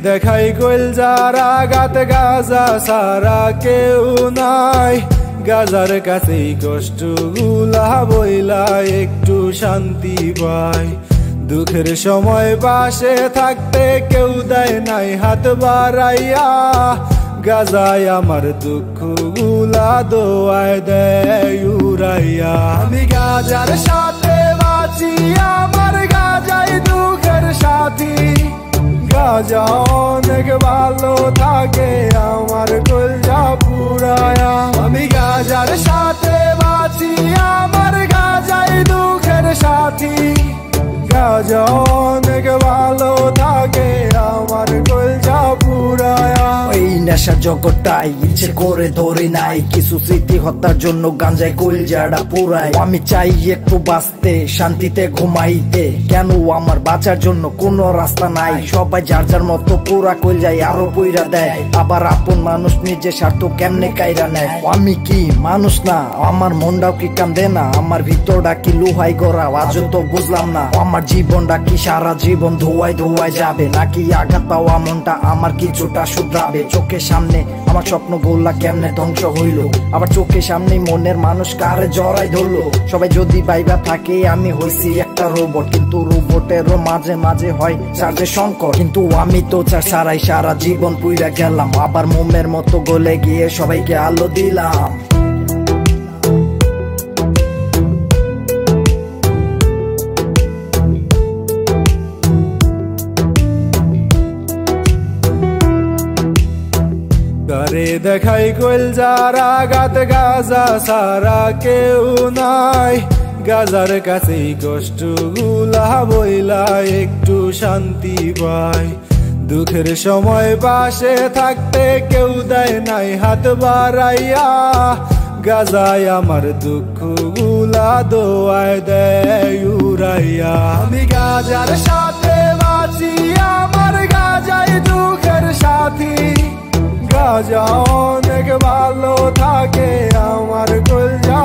দেখাই কইল যারা গাত গাজা সারা কেউ নাই, গাজার কাছেই কষ্ট গুলা বইলা একটু শান্তি পায়। দুঃখের সময় পাশে থাকতে কেউ দেয় নাই হাত বাড়াইয়া, গাজায় আমার দুঃখ গুলা দোয়ায় দেয় উড়াইয়া। আমি গাজার সাথে বাঁচি, আমার গাজাই দুঃখের সাথী, গাজা অনেক ভালো থাকে আমার কলজা পুরায়া। আমি গাজার সাথে বাঁচি, আমার গাজাই দুঃখের সাথী, গাজা অনেক ভালো থাকে আমার কলজা পুরায়া। এই নেশা জগৎটাই ইচ্ছে করে ধরে নাই, কিছু স্মৃতি হত্যার জন্য গাঞ্জায় কলজাটা পুরাই। আমি চাই একটু বাঁচতে, শান্তিতে ঘুমাইতে, কেন আমার বাঁচার জন্য কোনো রাস্তা নাই। সবাই যার যার মতো পুরা কলজায় আরো পইরা দেয়, আবার আপন মানুষ নিজে স্বার্থ কেমনে কাইরা নেয়। আমি কি মানুষ না? আমার মনটাও কি কান্দে না? আমার ভিতরটা কি লোহাই গড়া? আজও তো বুঝলাম না আমার জীবনটা কি সারা জীবন ধোয়ায় ধোয়ায় যাবে, নাকি আঘাত পাওয়া মনটা আমার কিছুটা শুধরাবে। চোখের সামনে আমার স্বপ্ন গোল্লা কেমনে ধ্বংস হইল, আবার চোখের সামনে মনের মানুষ কারে জড়াই ধরলো। সবাই যদি বাইবা থাকে আমি হইছি একটা রোবট, কিন্তু রোবটেরও মাঝে মাঝে হয় চার্জের সংকট। কিন্তু আমি তো চার্জ ছাড়াই সারা জীবন পুইরা গেলাম, আবার মোমের মতো গলে গিয়ে সবাইকে আলো দিলাম। গারে দেখাই কইল যারা গাত গাজা সারা কেউ নাই, গাজার কাছেই কষ্ট গুলা বইলা একটু শান্তি পায়। দুঃখের সময় পাশে থাকতে কেউ দেয় নাই হাত বাড়াইয়া, গাজায় আমার দুঃখ গুলা দোয়ায় দেয় উড়াইয়া। আমি গাজার সাথে বাঁচি, আমার গাজাই দুঃখের সাথী, গাজা অনেক ভালো থাকে আমার কলজা